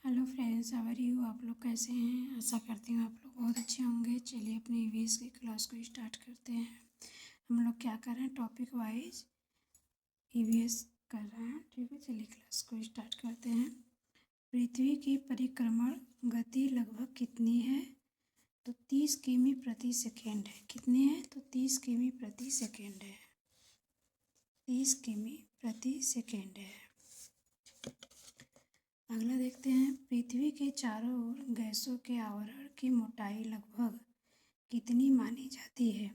Hello friends, how are you. आप लोग कैसे हैं? आशा करती हूँ आप लोग बहुत अच्छे होंगे। चलिए अपनी ईवीएस की क्लास को स्टार्ट करते हैं। हम लोग क्या कर रहे हैं, टॉपिक वाइज ईवीएस कर रहे हैं। ठीक है, चलिए क्लास को स्टार्ट करते हैं। पृथ्वी की परिक्रमण गति लगभग कितनी है? तो 30 किमी प्रति सेकेंड है। कितनी है? तो 30 किमी प्रति सेकेंड है। 30 किमी प्रति सेकेंड है। अगला देखते हैं, पृथ्वी के चारों ओर गैसों के आवरण की मोटाई लगभग कितनी मानी जाती है?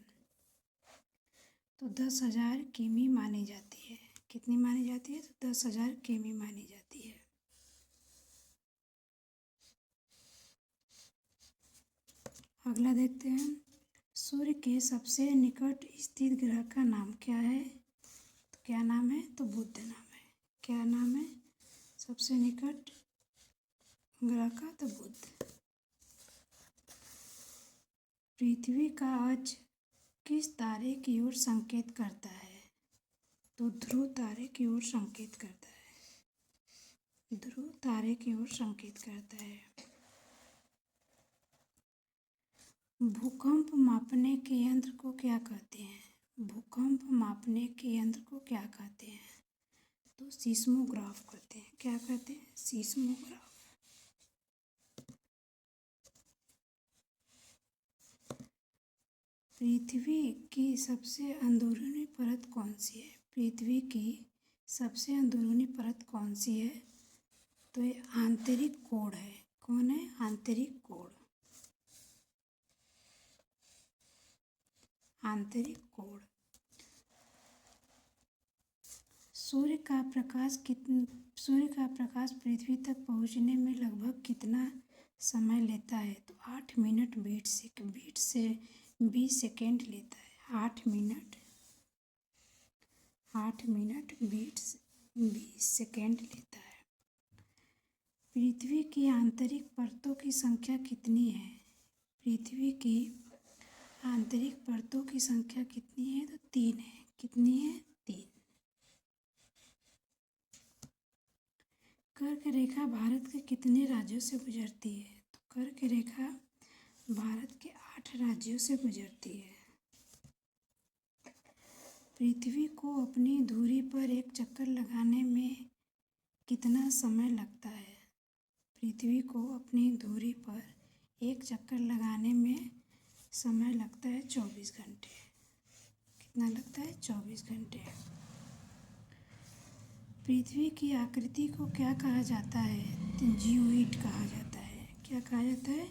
तो 10,000 किमी मानी जाती है। कितनी मानी जाती है? तो 10,000 किमी मानी जाती है। अगला देखते हैं, सूर्य के सबसे निकट स्थित ग्रह का नाम क्या है? तो क्या नाम है? तो बुध नाम है। क्या नाम है सबसे निकट ग्रह का? तो बुध। पृथ्वी का अक्ष किस तारे की ओर संकेत करता है? तो ध्रुव तारे की ओर संकेत करता है। ध्रुव तारे की ओर संकेत करता है। भूकंप मापने के यंत्र को क्या कहते हैं? भूकंप मापने के यंत्र को क्या कहते हैं? तो सीस्मोग्राफ कहते हैं। क्या कहते हैं? सीस्मोग्राफ। पृथ्वी की सबसे अंदरूनी परत कौन सी है? पृथ्वी की सबसे अंदरूनी परत कौन सी है? तो ये आंतरिक कोण है। कौन है? आंतरिक कोण। आंतरिक कोण। सूर्य का प्रकाश पृथ्वी तक पहुंचने में लगभग कितना समय लेता है? तो 8 मिनट 20 सेकेंड लेता है। 8 मिनट 20 सेकेंड लेता है। पृथ्वी की आंतरिक परतों की संख्या कितनी है? पृथ्वी की आंतरिक परतों की संख्या कितनी है? तो 3 है। कितनी है? 3। कर्क रेखा भारत के कितने राज्यों से गुजरती है? तो कर्क रेखा भारत के 8 राज्यों से गुजरती है। पृथ्वी को अपनी धुरी पर एक चक्कर लगाने में कितना समय लगता है? पृथ्वी को अपनी धुरी पर एक चक्कर लगाने में समय लगता है 24 घंटे। कितना लगता है? 24 घंटे। पृथ्वी की आकृति को क्या कहा जाता है? तो जियोइड कहा जाता है। क्या कहा जाता है?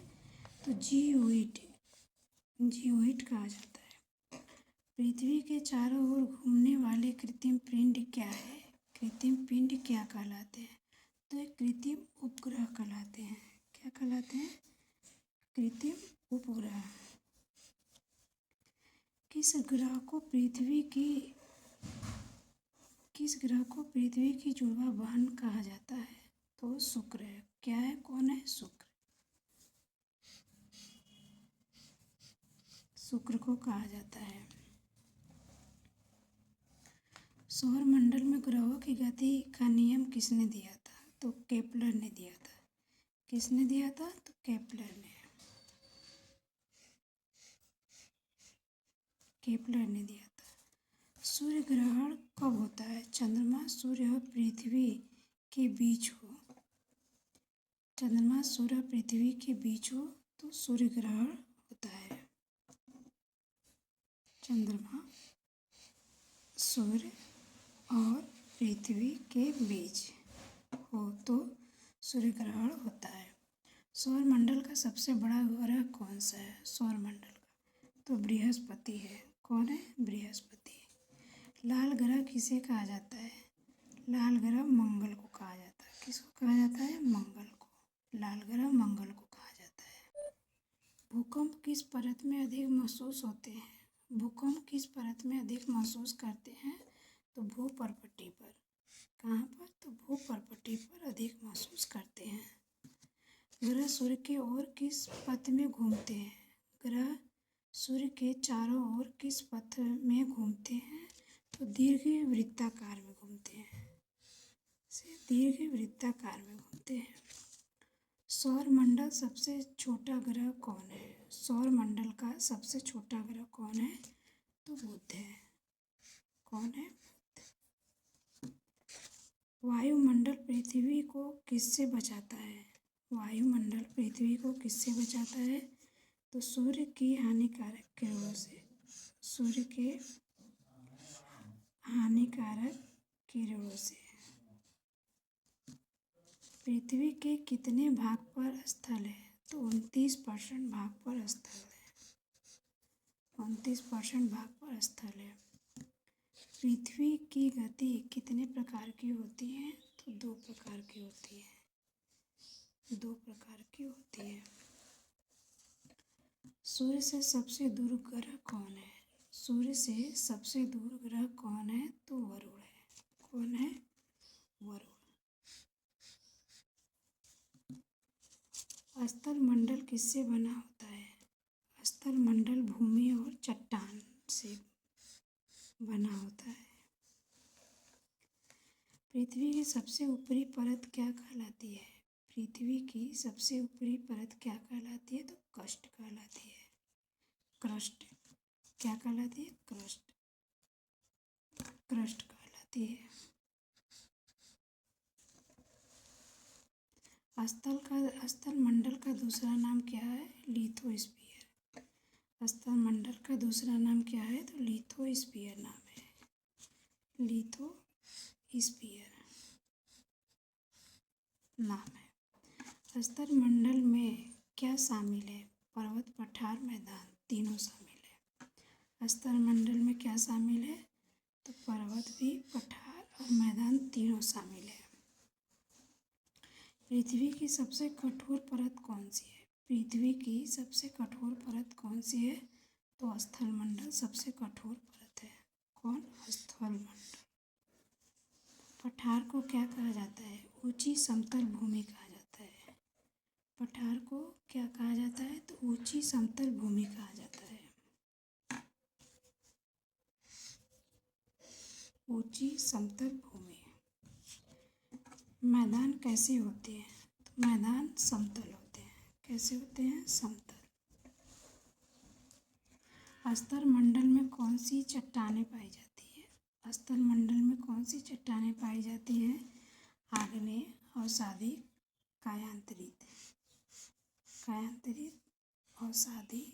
तो जियोइड कहा जाता है। पृथ्वी के चारों ओर घूमने वाले कृत्रिम पिंड क्या है? कृत्रिम पिंड क्या कहलाते हैं? तो ये कृत्रिम उपग्रह कहलाते हैं। क्या कहलाते हैं? कृत्रिम उपग्रह। किस ग्रह को पृथ्वी की जुड़वा बहन कहा जाता है? तो शुक्र है। क्या है? कौन है? शुक्र को कहा जाता है। सौर मंडल में ग्रहों की गति का नियम किसने दिया था? तो केपलर ने दिया था। किसने दिया था? तो केपलर ने दिया था। सूर्य ग्रहण कब होता है? चंद्रमा, सूर्य और पृथ्वी के बीच हो। चंद्रमा, सूर्य, पृथ्वी के बीच हो तो सूर्य ग्रहण होता है। चंद्रमा, सूर्य और पृथ्वी के बीच हो तो सूर्य ग्रहण होता है। सौर मंडल का सबसे बड़ा ग्रह कौन सा है? सौर मंडल का तो बृहस्पति है। कौन है? बृहस्पति। लाल ग्रह किसे कहा जाता है? लाल ग्रह मंगल को कहा जाता है। किसको कहा जाता है? मंगल को। लाल ग्रह मंगल को कहा जाता है। भूकंप किस परत में अधिक महसूस होते हैं? भूकंप किस परत में अधिक महसूस करते हैं? तो भूपर्पटी पर। कहाँ पर? तो भूपर्पटी पर अधिक महसूस करते हैं। ग्रह सूर्य के ओर किस पथ में घूमते हैं? ग्रह सूर्य के चारों ओर किस पथ में घूमते हैं? तो दीर्घ वृत्ताकार में घूमते हैं। दीर्घ वृत्ताकार में घूमते हैं। सौरमंडल सबसे छोटा ग्रह कौन है? सौरमंडल का सबसे छोटा ग्रह कौन है? तो बुध है। कौन है? वायुमंडल पृथ्वी को किससे बचाता है? वायुमंडल पृथ्वी को किससे बचाता है? तो सूर्य की हानिकारक किरणों से। सूर्य के हानिकारक किरणों से। पृथ्वी के कितने भाग पर स्थल है? तो 29% भाग पर स्थल है। 29% भाग पर स्थल है। पृथ्वी की गति कितने प्रकार की होती है? तो 2 प्रकार की होती है। 2 प्रकार की होती है। सूर्य से सबसे दूर ग्रह कौन है? सूर्य से सबसे दूर ग्रह कौन है? तो वरुण है। कौन है? वरुण। स्थल मंडल किससे बना होता है? स्थल मंडल भूमि और चट्टान से बना होता है। पृथ्वी की सबसे ऊपरी परत क्या कहलाती है? पृथ्वी की सबसे ऊपरी परत क्या कहलाती है? तो क्रस्ट कहलाती है। क्रस्ट। क्या कहलाती है? क्रस्ट। क्रस्ट कहलाती है। स्थल मंडल का दूसरा नाम क्या है? लिथोस्फीयर। स्थल मंडल का दूसरा नाम क्या है? तो लिथोस्फीयर नाम है। लिथोस्फीयर नाम है। स्थल मंडल में क्या शामिल है? पर्वत, पठार, मैदान तीनों शामिल है। स्थल मंडल में क्या शामिल है? तो पर्वत भी, पठार और मैदान तीनों शामिल है। पृथ्वी की सबसे कठोर परत कौन सी है? पृथ्वी की सबसे कठोर परत कौन सी है? तो स्थल मंडल सबसे कठोर परत है। कौन? स्थल मंडल। पठार को क्या कहा जाता है? ऊंची समतल भूमि कहा जाता है। पठार को क्या कहा जाता है? तो ऊंची समतल भूमि कहा जाता है। ऊंची समतल भूमि। मैदान कैसे होते हैं? तो मैदान समतल होते हैं। कैसे होते हैं? समतल। स्थल मंडल में कौन सी चट्टानें पाई जाती है? स्थल मंडल में कौन सी चट्टानें पाई जाती हैं? आग्नेय, अवसादी, कायांतरित। कायांतरित, अवसादी,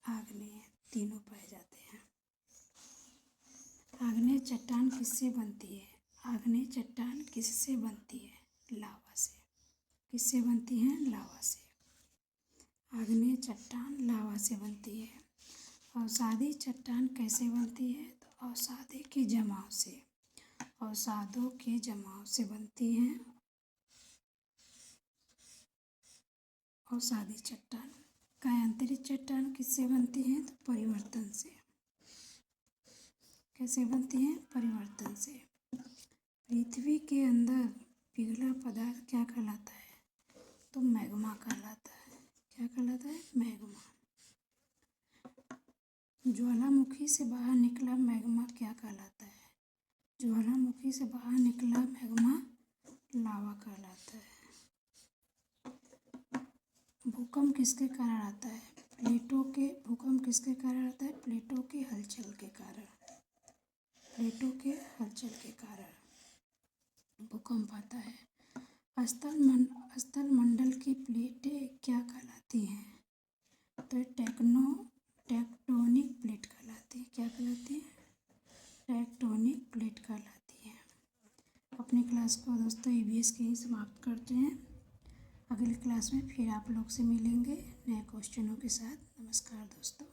आग्नेय तीनों पाए जाते हैं। आग्नेय चट्टान किससे बनती है? आग्नेय चट्टान किससे बनती है? लावा से। किससे बनती है? लावा से। आग्नेय चट्टान लावा से बनती है। अवसादी चट्टान कैसे बनती है? तो अवसादी के जमाव से। अवसादों के जमाव से बनती है अवसादी चट्टान। कायांतरित चट्टान किससे बनती है? तो परिवर्तन से। कैसे बनती है? परिवर्तन से। पृथ्वी के अंदर पिघला पदार्थ क्या कहलाता है? तो मैग्मा कहलाता है। क्या कहलाता है? मैग्मा। ज्वालामुखी से बाहर निकला मैग्मा क्या कहलाता है? ज्वालामुखी से बाहर निकला मैग्मा लावा कहलाता है। भूकंप किसके कारण आता है? भूकंप किसके कारण आता है? प्लेटों के हलचल के कारण। प्लेटों के हलचल के कारण भूकंप आता है। स्थल मंडल की प्लेटें क्या कहलाती हैं? तो टेक्टोनिक प्लेट कहलाती है। क्या कहलाती है? टेक्टोनिक प्लेट कहलाती है। अपनी क्लास को दोस्तों EVS के ही समाप्त करते हैं। अगली क्लास में फिर आप लोग से मिलेंगे नए क्वेश्चनों के साथ। नमस्कार दोस्तों।